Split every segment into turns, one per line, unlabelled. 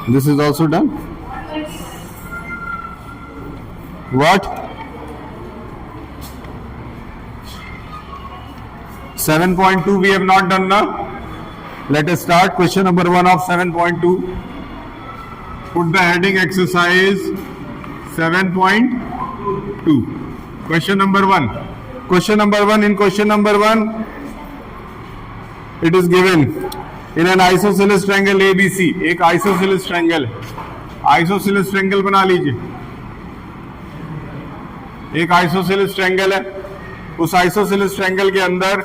This is also done. What? 7.2 we have not done now. Let us start question number 1 of 7.2. Put the heading exercise 7.2. Question number 1. Question number 1. In question number 1, it is given in an isosceles triangle ABC. एक isosceles triangle है. Isosceles triangle बना लीजिए. एक isosceles triangle है. उस isosceles triangle के अंदर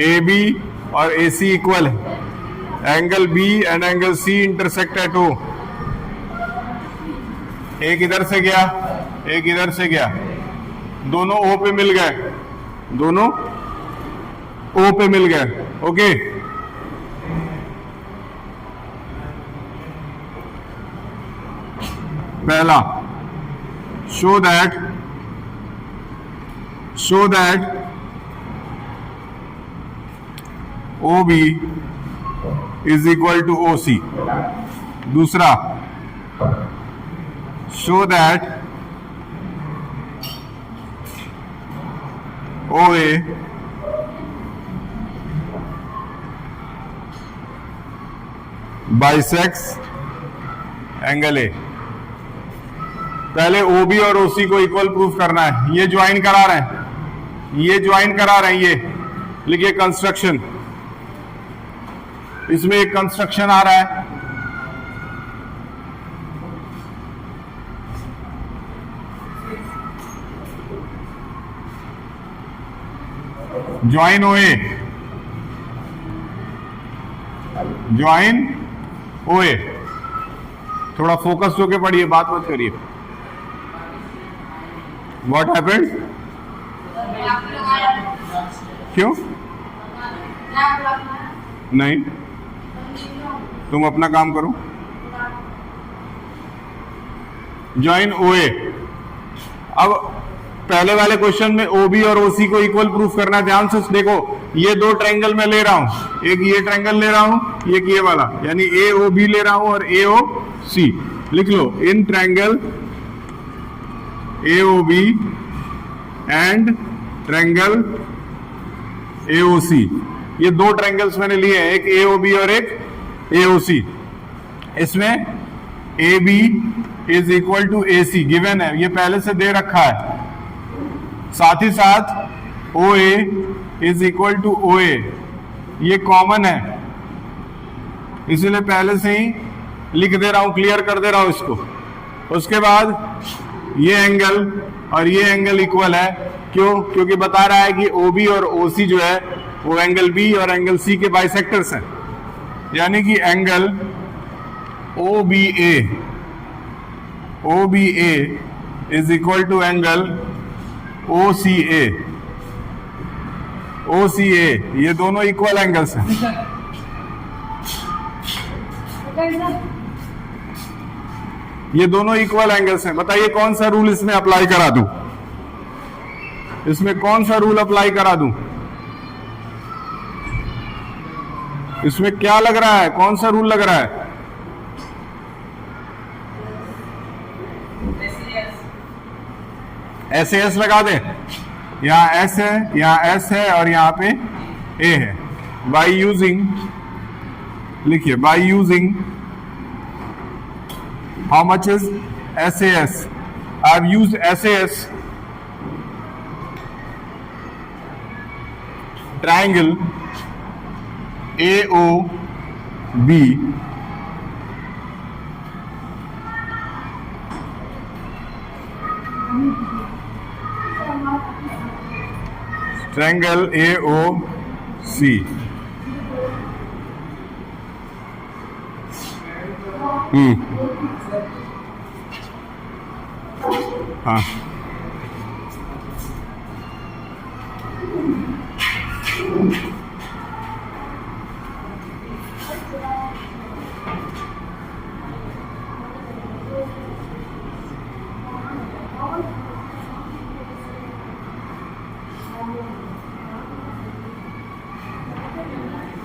AB और AC इक्वल है. Angle B and angle C intersect at O. एक इधर से गया, एक इधर से गया, दोनों O पे मिल गए, दोनों O पे मिल गए. ओके, पहला show that OB is equal to OC. दूसरा show that OA bisects angle A. पहले OB और OC को इक्वल प्रूफ करना है. ये ज्वाइन करा रहे हैं, ये ज्वाइन करा रहे हैं. ये लिखिए कंस्ट्रक्शन. इसमें एक कंस्ट्रक्शन आ रहा है. Join OA, join OA. थोड़ा फोकस होके पढ़िए, बात मत करिए. What happened? क्यों नहीं? तुम अपना काम करो. Join OA. अब पहले वाले क्वेश्चन में OB और OC को इक्वल प्रूफ करना. ध्यान से देखो, ये दो ट्रायंगल में ले रहा हूं. एक ये ट्रायंगल ले रहा हूं, एक ये वाला, यानी AOB ले रहा हूं और AOC. लिख लो, in triangle AOB and triangle AOC. ये दो ट्रायंगल्स मैंने लिए हैं, एक AOB और एक AOC. इसमें AB is equal to AC given है, ये पहले से दे रखा है. साथ ही साथ OA is equal to OA, ये कॉमन है, इसीलिए पहले से ही लिख दे रहा हूं, क्लियर कर दे रहा हूं इसको. उसके बाद ये एंगल और ये एंगल इक्वल है. क्यों? क्योंकि बता रहा है कि OB और OC जो है वो एंगल B और एंगल C के बाइसेक्टर्स हैं. यानी कि angle OBA is equal to angle OCA. ये दोनों इक्वल एंगल्स हैं. ये दोनों इक्वल एंगल्स हैं. बताइए कौन सा रूल इसमें अप्लाई करा दूं? इसमें कौन सा रूल अप्लाई करा दूं? इसमें क्या लग रहा है? कौन सा रूल लग रहा है? SAS लगा दे. यहाँ S है, यहाँ S है और यहाँ पे A है. बाई यूजिंग, लिखिए, by using how much is SAS? I have used SAS. Triangle AOB triangle AOC. हाँ,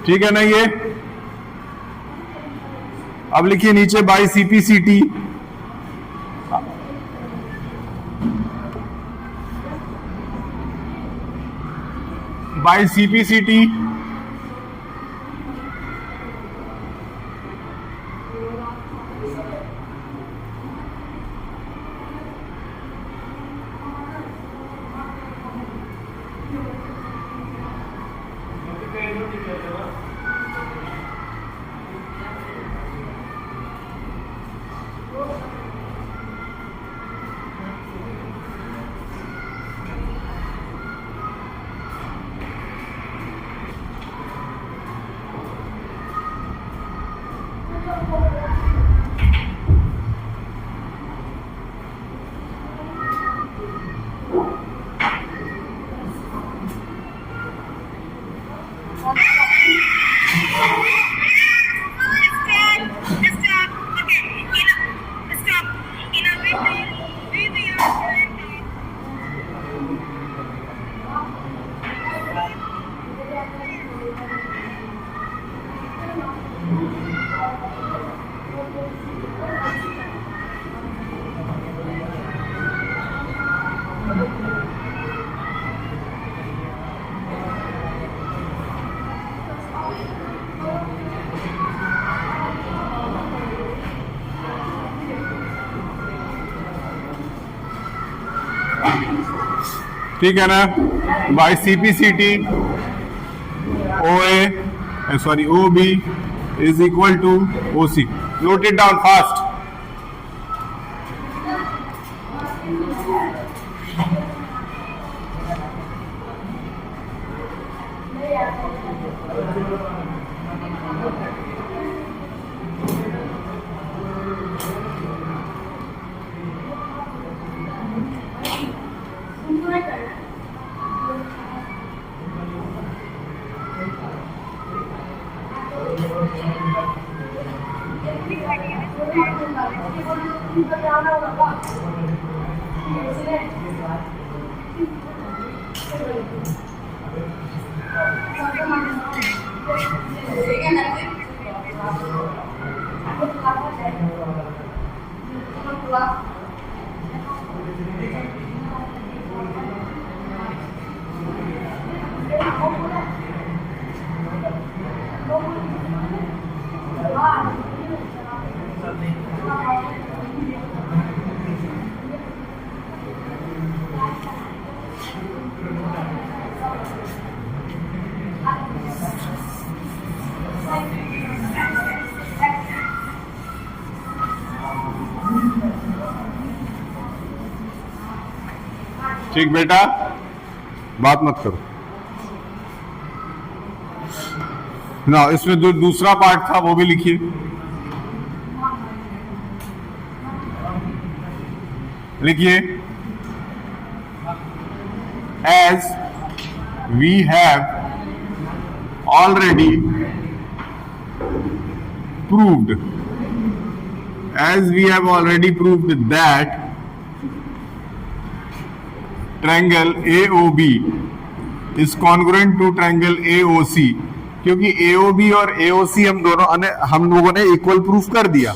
ठीक है ना ये। अब लिखिए नीचे बाई सीपीसीटी, बाई सीपीसीटी ठीक है ना, by CPCT O A sorry O B is equal to O C. Note it down fast. ठीक बेटा, बात मत करो ना। इसमें जो दूसरा पार्ट था वो भी लिखिए। लिखिए as we have already proved, as we have already proved that triangle AOB is congruent to triangle AOC, क्योंकि AOB और AOC हम लोगों ने इक्वल प्रूफ कर दिया।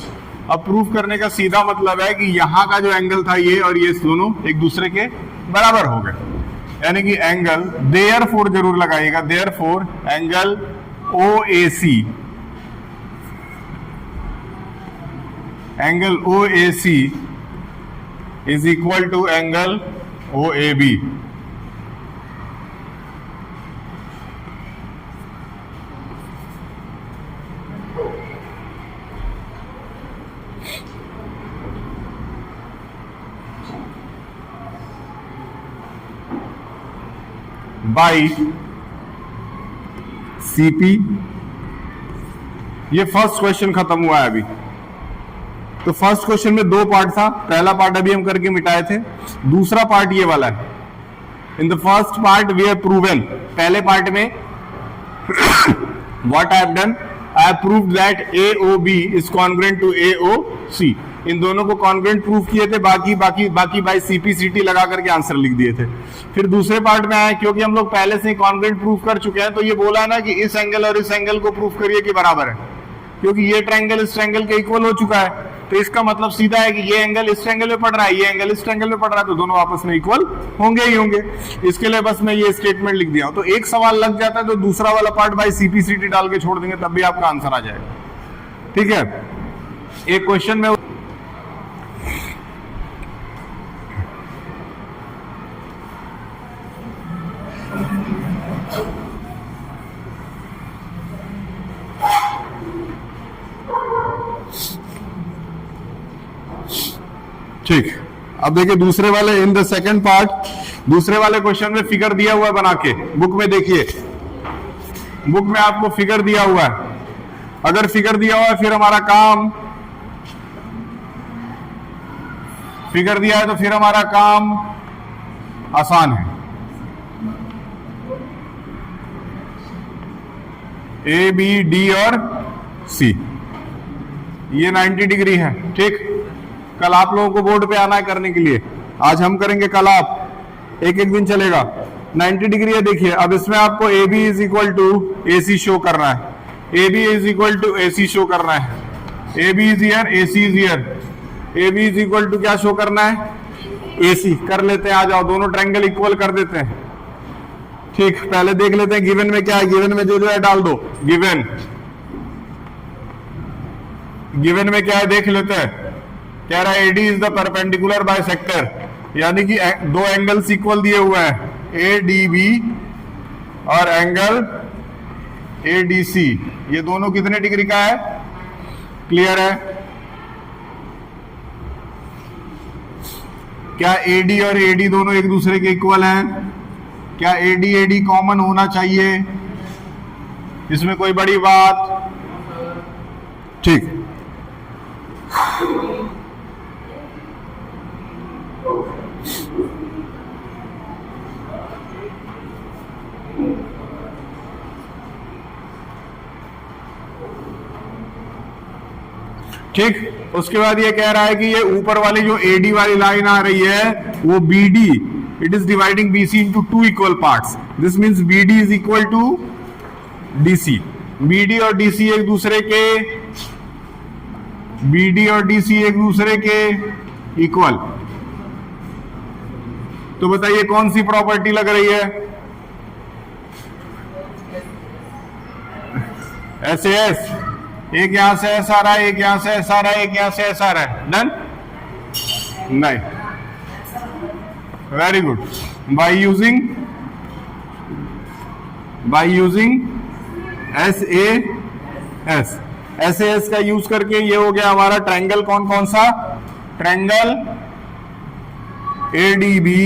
अब प्रूफ करने का सीधा मतलब है कि यहां का जो एंगल था ये और ये दोनों एक दूसरे के बराबर हो गए, यानी कि एंगल देयरफॉर जरूर लगाइएगा, therefore angle OAC, angle OAC is equal to angle OAB. By CP। ये फर्स्ट क्वेश्चन खत्म हुआ है अभी। तो फर्स्ट क्वेश्चन में दो पार्ट था, पहला पार्ट अभी हम करके मिटाए थे, दूसरा पार्ट ये वाला है। In the first part we have proven, पहले पार्ट में what I have done, I have proved that AOB is congruent to AOC। इन दोनों को कॉन्ग्रुएंट प्रूफ किए थे, बाकी बाई सीपीसीटी लगा करके आंसर लिख दिए थे। फिर दूसरे पार्ट में आए, क्योंकि हम लोग पहले से ही कॉन्ग्रुएंट प्रूफ कर चुके हैं, तो ये बोला ना कि इस एंगल और इस एंगल को प्रूफ करिए कि बराबर है, क्योंकि ये ट्रायंगल इस ट्रायंगल के इक्वल हो चुका है। तो इसका मतलब सीधा है कि ये एंगल इस ट्रायंगल में पड़ रहा है, ये एंगल इस ट्रायंगल में पड़ रहा है, तो दोनों आपस में इक्वल होंगे ही होंगे। इसके लिए बस मैं ये स्टेटमेंट लिख दिया हूं। तो एक सवाल लग जाता है तो दूसरा वाला पार्ट बाई सीपीसीटी डाल के छोड़ देंगे, तब भी आपका आंसर आ जाएगा। ठीक है, एक क्वेश्चन में ठीक। अब देखिए दूसरे वाले, इन द सेकंड पार्ट, दूसरे वाले क्वेश्चन में फिगर दिया हुआ है बना के, बुक में देखिए, बुक में आपको फिगर दिया हुआ है। अगर फिगर दिया हुआ है फिर हमारा काम, फिगर दिया है तो फिर हमारा काम आसान है। ए बी डी और सी, ये 90 डिग्री है। ठीक, कल आप लोगों को बोर्ड पे आना है करने के लिए, आज हम करेंगे, कल आप, एक एक दिन चलेगा। 90 डिग्री है। देखिए अब इसमें आपको A B is equal to A C show करना है, A B is equal to A C show करना है, A B is here, A C is here, A B is equal to क्या शो करना है, ए सी कर लेते हैं। आ जाओ, दोनों ट्रायंगल इक्वल कर देते हैं। ठीक, पहले देख लेते हैं गिवन में क्या है, गिवन में जो है डाल दो। गिवन में क्या है देख लेते हैं। कह रहा है AD is the perpendicular bisector, यानी कि दो एंगल्स इक्वल दिए हुए हैं, ए डी बी और एंगल ए डी सी, ये दोनों कितने डिग्री का है, क्लियर है। क्या एडी और एडी दोनों एक दूसरे के इक्वल हैं? क्या एडी एडी कॉमन होना चाहिए, इसमें कोई बड़ी बात? ठीक, ठीक। उसके बाद ये कह रहा है कि ये ऊपर वाली जो एडी वाली लाइन आ रही है वो BD, it is dividing BC into two equal parts, this means BD is equal to DC. BD और डीसी एक दूसरे के, बीडी और डीसी एक दूसरे के इक्वल। तो बताइए कौन सी प्रॉपर्टी लग रही है? एस एस, एक यहां से ऐसा आ रहा है, एक यहां से ऐसा आ रहा है, एक यहां से ऐसा आ रहा है, डन? नहीं, very good. By using S A S का यूज करके ये हो गया हमारा ट्रायंगल। कौन कौन सा? Triangle A D B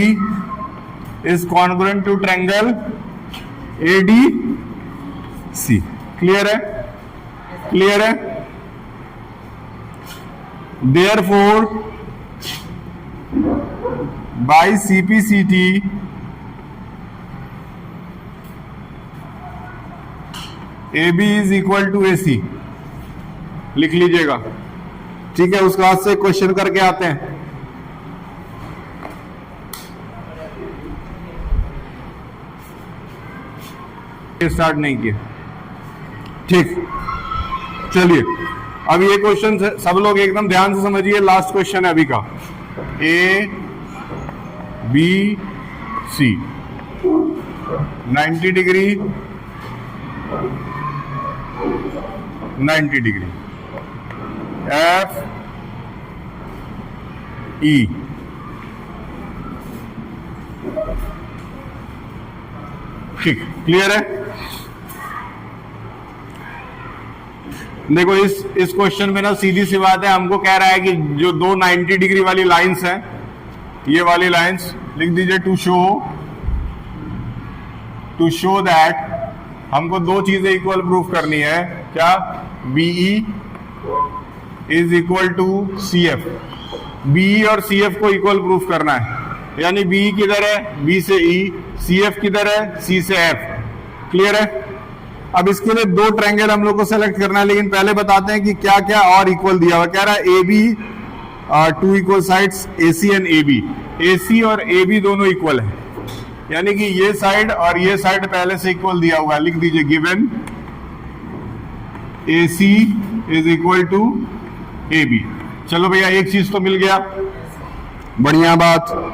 is congruent to triangle A D C. Clear है? क्लियर है? Therefore by CPCT A B is equal to A C, लिख लीजिएगा। ठीक है, उसके बाद से क्वेश्चन करके आते हैं। स्टार्ट नहीं किया, ठीक। चलिए अब ये क्वेश्चन सब लोग एकदम ध्यान से समझिए, लास्ट क्वेश्चन है अभी का। A B C 90 degree 90 degree, F E, ठीक, क्लियर है? देखो इस क्वेश्चन में ना सीधी सी बात है, हमको कह रहा है कि जो दो 90 डिग्री वाली लाइंस हैं, ये वाली लाइंस लिख दीजिए, टू शो दैट, हमको दो चीजें इक्वल प्रूफ करनी है। क्या? BE is equal to C F, BE और सी एफ को इक्वल प्रूफ करना है, यानी बीई किधर है? बी से ई, सी एफ किधर है? सी से एफ। क्लियर है? अब इसके लिए दो ट्रायंगल हम लोग को सेलेक्ट करना है, लेकिन पहले बताते हैं कि क्या क्या और इक्वल दिया हुआ। कह रहा है A B two equal sides AC and AB, AC और AB दोनों इक्वल है, यानी कि ये साइड और ये साइड पहले से इक्वल दिया हुआ है, लिख दीजिए given AC is equal to AB। चलो भैया एक चीज तो मिल गया, बढ़िया बात।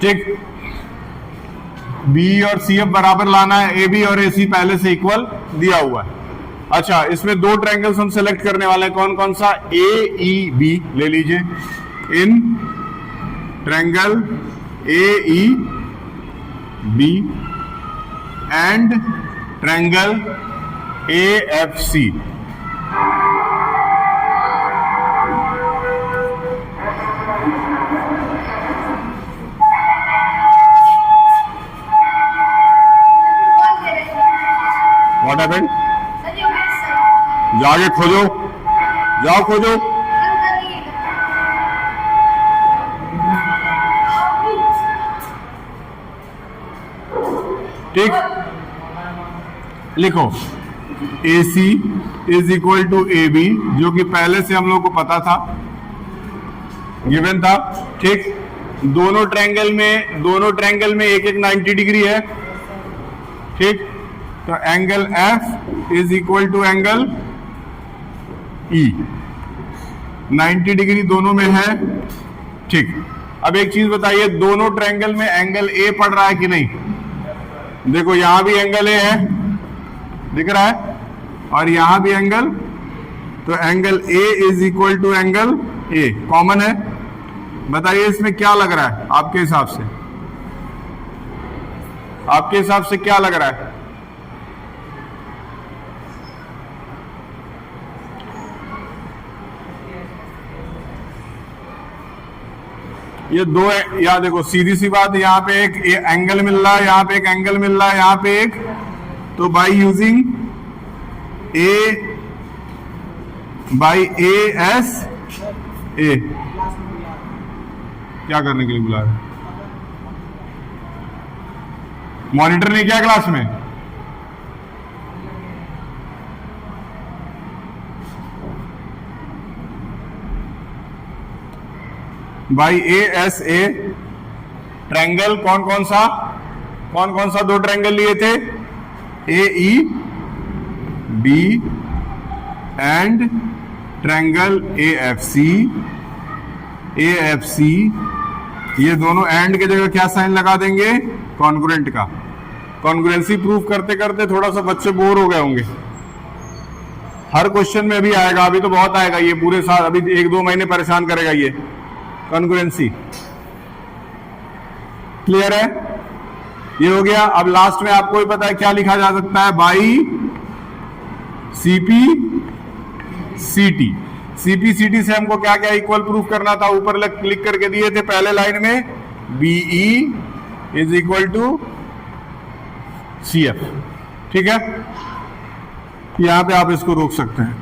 ठीक, बी और CF बराबर लाना है, AB और AC पहले से इक्वल दिया हुआ है। अच्छा, इसमें दो ट्रायंगल्स हम सेलेक्ट करने वाले हैं, कौन कौन सा? AEB ले लीजिए, in triangle AEB and triangle AFC। What happened? जाके खोजो, जाओ खोजो। ठीक, लिखो AC is equal to AB, जो कि पहले से हम लोग को पता था, गिवन था। ठीक, दोनों ट्रायंगल में एक एक 90 डिग्री है। ठीक, तो angle F is equal to angle E, 90 degree दोनों में है। ठीक, अब एक चीज बताइए, दोनों ट्रायंगल में एंगल A पड़ रहा है कि नहीं? देखो यहां भी एंगल A है, दिख रहा है, और यहां भी एंगल, तो angle A is equal to angle A common है। बताइए इसमें क्या लग रहा है आपके हिसाब से? आपके हिसाब से क्या लग रहा है? ये दो है, या देखो सीधी सी बात, यहाँ पे एक एंगल मिल रहा है, यहाँ पे एक एंगल मिल रहा है, यहाँ पे एक, तो बाई यूजिंग AS A, क्या करने के लिए बुला रहे? मॉनिटर नहीं क्या क्लास में? बाई ASA ट्रायंगल कौन कौन सा दो ट्रायंगल लिए थे? AEB and triangle AFC। ये दोनों एंड के जगह क्या साइन लगा देंगे? कॉन्ग्रुएंट का। कॉन्ग्रुएंसी प्रूफ करते करते थोड़ा सा बच्चे बोर हो गए होंगे। हर क्वेश्चन में भी आएगा, अभी तो बहुत आएगा, ये पूरे साल, अभी 1-2 महीने परेशान करेगा ये कॉन्ग्रुएंसी। क्लियर है? ये हो गया। अब लास्ट में आपको ही पता है क्या लिखा जा सकता है? बाई CPCT से हमको क्या क्या इक्वल प्रूफ करना था, ऊपर क्लिक करके दिए थे पहले लाइन में, BE is equal to CF। ठीक है, यहां पे आप इसको रोक सकते हैं।